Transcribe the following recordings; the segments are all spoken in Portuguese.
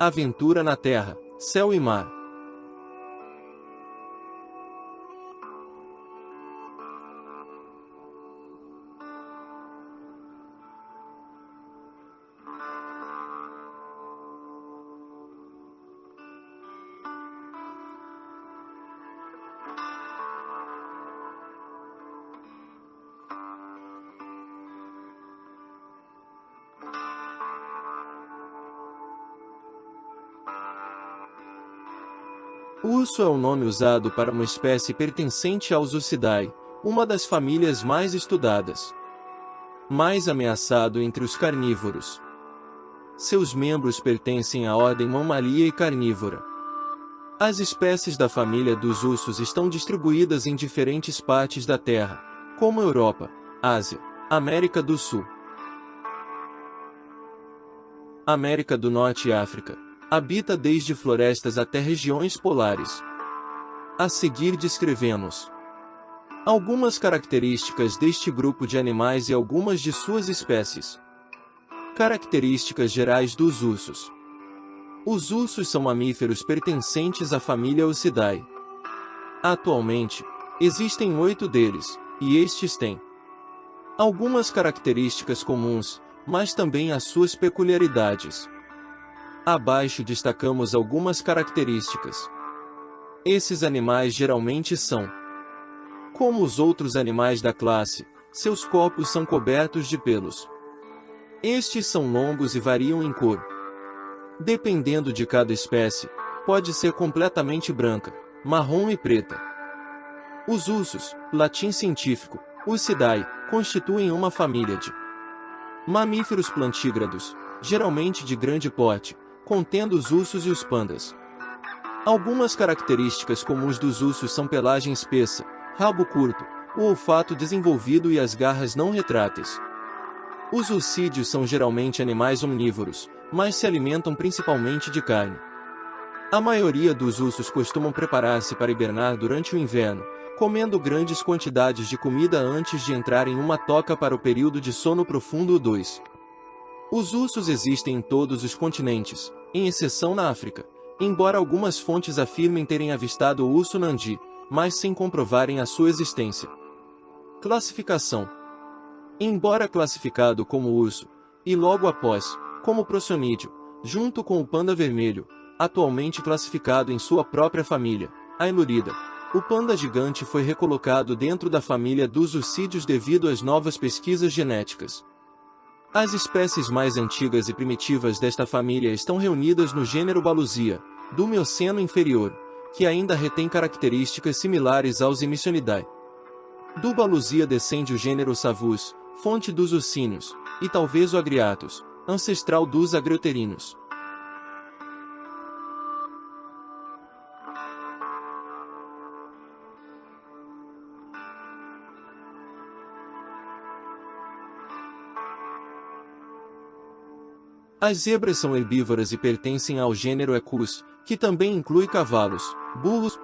Aventura na terra, céu e mar. O urso é o nome usado para uma espécie pertencente aos Ursidae, uma das famílias mais estudadas. Mais ameaçado entre os carnívoros. Seus membros pertencem à ordem Mammalia e carnívora. As espécies da família dos ursos estão distribuídas em diferentes partes da Terra, como Europa, Ásia, América do Sul, América do Norte e África. Habita desde florestas até regiões polares. A seguir descrevemos algumas características deste grupo de animais e algumas de suas espécies. Características gerais dos ursos. Os ursos são mamíferos pertencentes à família Ursidae. Atualmente, existem 8 deles, e estes têm algumas características comuns, mas também as suas peculiaridades. Abaixo destacamos algumas características. Esses animais geralmente são como os outros animais da classe, seus corpos são cobertos de pelos. Estes são longos e variam em cor. Dependendo de cada espécie, pode ser completamente branca, marrom e preta. Os ursos, latim científico, Ursidae, constituem uma família de mamíferos plantígrados, geralmente de grande porte, contendo os ursos e os pandas. Algumas características comuns dos ursos são pelagem espessa, rabo curto, o olfato desenvolvido e as garras não retráteis. Os urcídeos são geralmente animais omnívoros, mas se alimentam principalmente de carne. A maioria dos ursos costumam preparar-se para hibernar durante o inverno, comendo grandes quantidades de comida antes de entrar em uma toca para o período de sono profundo 2. Os ursos existem em todos os continentes, em exceção na África, embora algumas fontes afirmem terem avistado o urso nandi, mas sem comprovarem a sua existência. Classificação. Embora classificado como urso, e logo após, como procionídeo, junto com o panda vermelho, atualmente classificado em sua própria família, a Ailurida, o panda gigante foi recolocado dentro da família dos urcídeos devido às novas pesquisas genéticas. As espécies mais antigas e primitivas desta família estão reunidas no gênero Balusia, do Mioceno inferior, que ainda retém características similares aos Imicionidae. Do Balusia descende o gênero Savus, fonte dos ursinhos, e talvez o Agriatus, ancestral dos agrioterinos. As zebras são herbívoras e pertencem ao gênero Equus, que também inclui cavalos, burros.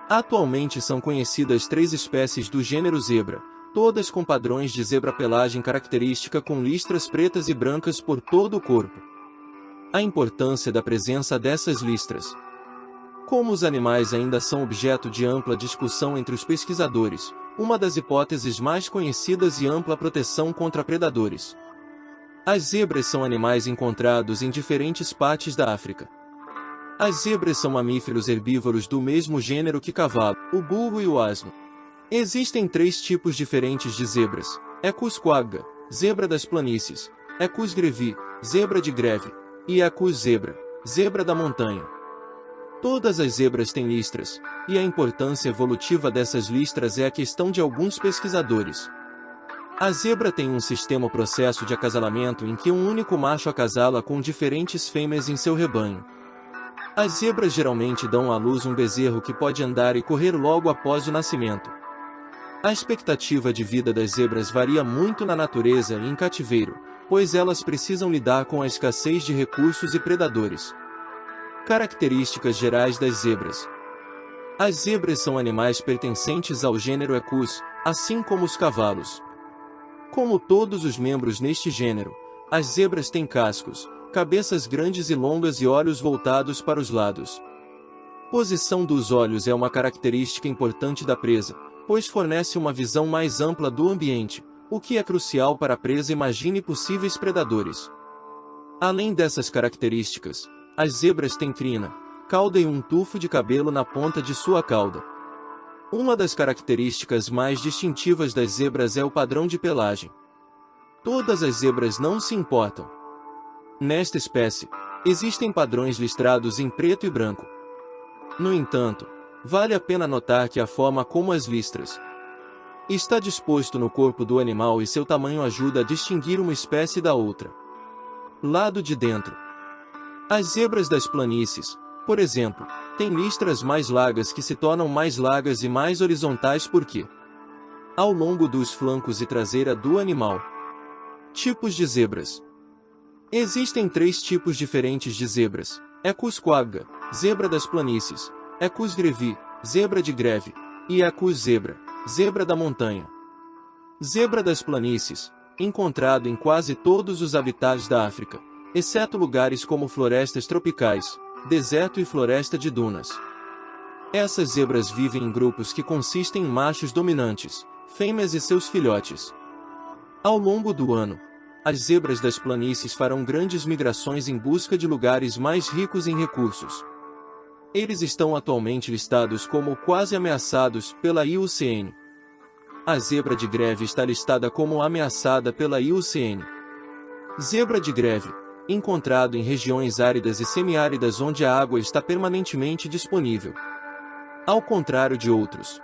Atualmente são conhecidas 3 espécies do gênero zebra, todas com padrões de zebra-pelagem característica com listras pretas e brancas por todo o corpo. A importância da presença dessas listras. Como os animais ainda são objeto de ampla discussão entre os pesquisadores, uma das hipóteses mais conhecidas e ampla proteção contra predadores. As zebras são animais encontrados em diferentes partes da África. As zebras são mamíferos herbívoros do mesmo gênero que cavalo, o burro e o asno. Existem 3 tipos diferentes de zebras: Equus quagga, zebra das planícies; Equus grevi, zebra de greve; e Equus zebra, zebra da montanha. Todas as zebras têm listras, e a importância evolutiva dessas listras é a questão de alguns pesquisadores. A zebra tem um sistema processo de acasalamento em que um único macho acasala com diferentes fêmeas em seu rebanho. As zebras geralmente dão à luz um bezerro que pode andar e correr logo após o nascimento. A expectativa de vida das zebras varia muito na natureza e em cativeiro, pois elas precisam lidar com a escassez de recursos e predadores. Características gerais das zebras. As zebras são animais pertencentes ao gênero Equus, assim como os cavalos. Como todos os membros neste gênero, as zebras têm cascos, cabeças grandes e longas e olhos voltados para os lados. Posição dos olhos é uma característica importante da presa, pois fornece uma visão mais ampla do ambiente, o que é crucial para a presa imagine possíveis predadores. Além dessas características, as zebras têm crina, cauda e um tufo de cabelo na ponta de sua cauda. Uma das características mais distintivas das zebras é o padrão de pelagem. Todas as zebras não se importam. Nesta espécie, existem padrões listrados em preto e branco. No entanto, vale a pena notar que a forma como as listras está disposto no corpo do animal e seu tamanho ajuda a distinguir uma espécie da outra. Lado de dentro. As zebras das planícies, por exemplo, têm listras mais largas que se tornam mais largas e mais horizontais porque, ao longo dos flancos e traseira do animal. Tipos de zebras. Existem 3 tipos diferentes de zebras: Equus quagga, zebra das planícies; Equus grevi, zebra de greve; e Equus zebra, zebra da montanha. Zebra das planícies, encontrado em quase todos os habitats da África, exceto lugares como florestas tropicais, deserto e floresta de dunas. Essas zebras vivem em grupos que consistem em machos dominantes, fêmeas e seus filhotes. Ao longo do ano, as zebras das planícies farão grandes migrações em busca de lugares mais ricos em recursos. Eles estão atualmente listados como quase ameaçados pela IUCN. A zebra de greve está listada como ameaçada pela IUCN. Zebra de greve, encontrado em regiões áridas e semiáridas onde a água está permanentemente disponível. Ao contrário de outros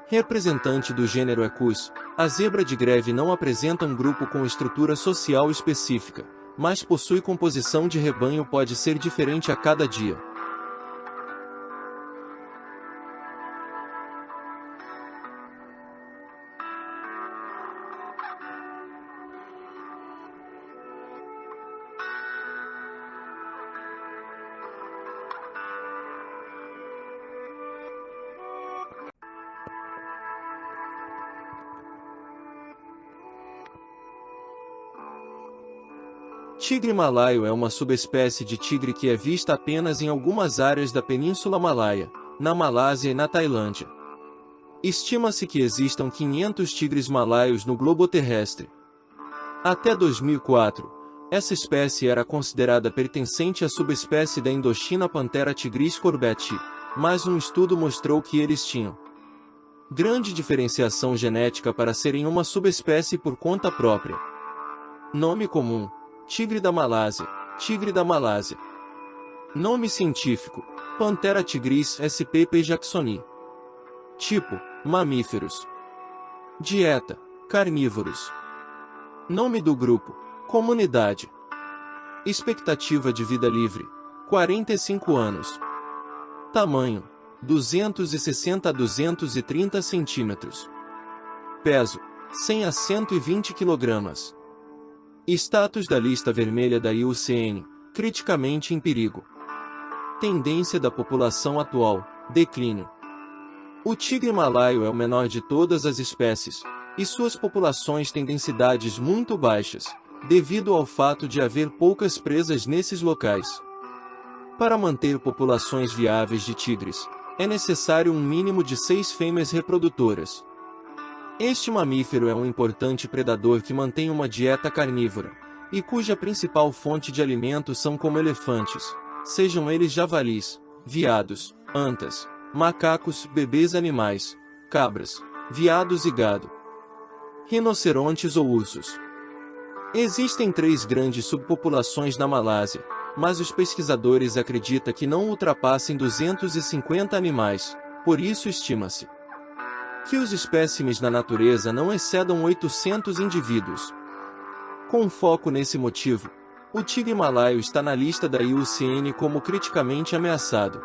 representante do gênero Equus, a zebra de greve não apresenta um grupo com estrutura social específica, mas possui composição de rebanho pode ser diferente a cada dia. Tigre malaio é uma subespécie de tigre que é vista apenas em algumas áreas da Península Malaia, na Malásia e na Tailândia. Estima-se que existam 500 tigres malaios no globo terrestre. Até 2004, essa espécie era considerada pertencente à subespécie da Indochina Panthera tigris corbeti, mas um estudo mostrou que eles tinham grande diferenciação genética para serem uma subespécie por conta própria. Nome comum: tigre da Malásia, tigre da Malásia. Nome científico: Panthera tigris spp jacksoni. Tipo: mamíferos. Dieta: carnívoros. Nome do grupo: comunidade. Expectativa de vida livre: 45 anos. Tamanho: 260 a 230 centímetros. Peso: 100 a 120 kg. Status da lista vermelha da IUCN: criticamente em perigo. Tendência da população atual: declínio. O tigre malaio é o menor de todas as espécies, e suas populações têm densidades muito baixas, devido ao fato de haver poucas presas nesses locais. Para manter populações viáveis de tigres, é necessário um mínimo de 6 fêmeas reprodutoras. Este mamífero é um importante predador que mantém uma dieta carnívora, e cuja principal fonte de alimento são como elefantes, sejam eles javalis, veados, antas, macacos, bebês animais, cabras, veados e gado, rinocerontes ou ursos. Existem 3 grandes subpopulações na Malásia, mas os pesquisadores acreditam que não ultrapassem 250 animais, por isso estima-se que os espécimes na natureza não excedam 800 indivíduos. Com foco nesse motivo, o tigre malaio está na lista da IUCN como criticamente ameaçado.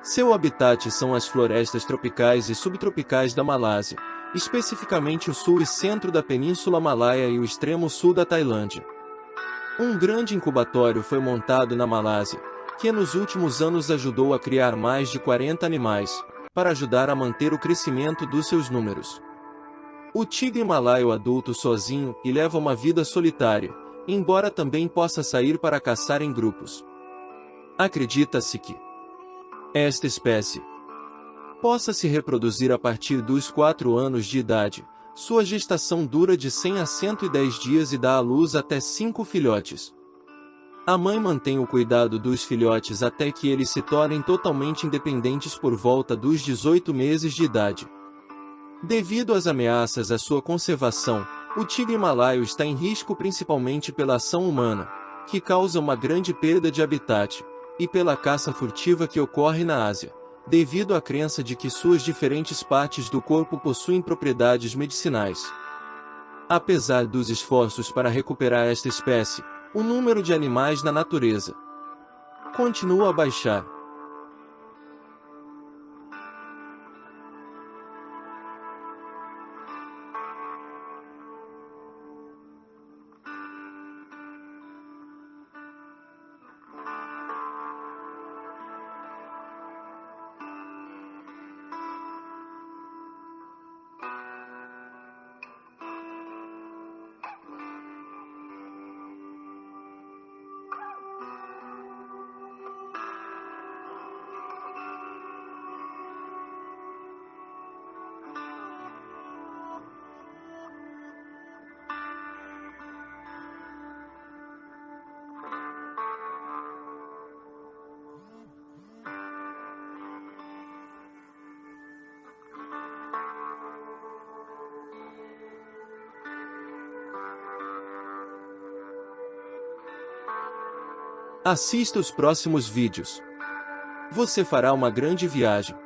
Seu habitat são as florestas tropicais e subtropicais da Malásia, especificamente o sul e centro da Península Malaia e o extremo sul da Tailândia. Um grande incubatório foi montado na Malásia, que nos últimos anos ajudou a criar mais de 40 animais, para ajudar a manter o crescimento dos seus números. O tigre malaio adulto sozinho e leva uma vida solitária, embora também possa sair para caçar em grupos. Acredita-se que esta espécie possa se reproduzir a partir dos 4 anos de idade. Sua gestação dura de 100 a 110 dias e dá à luz até 5 filhotes. A mãe mantém o cuidado dos filhotes até que eles se tornem totalmente independentes por volta dos 18 meses de idade. Devido às ameaças à sua conservação, o tigre malaio está em risco principalmente pela ação humana, que causa uma grande perda de habitat, e pela caça furtiva que ocorre na Ásia, devido à crença de que suas diferentes partes do corpo possuem propriedades medicinais. Apesar dos esforços para recuperar esta espécie, o número de animais na natureza continua a baixar. Assista os próximos vídeos. Você fará uma grande viagem.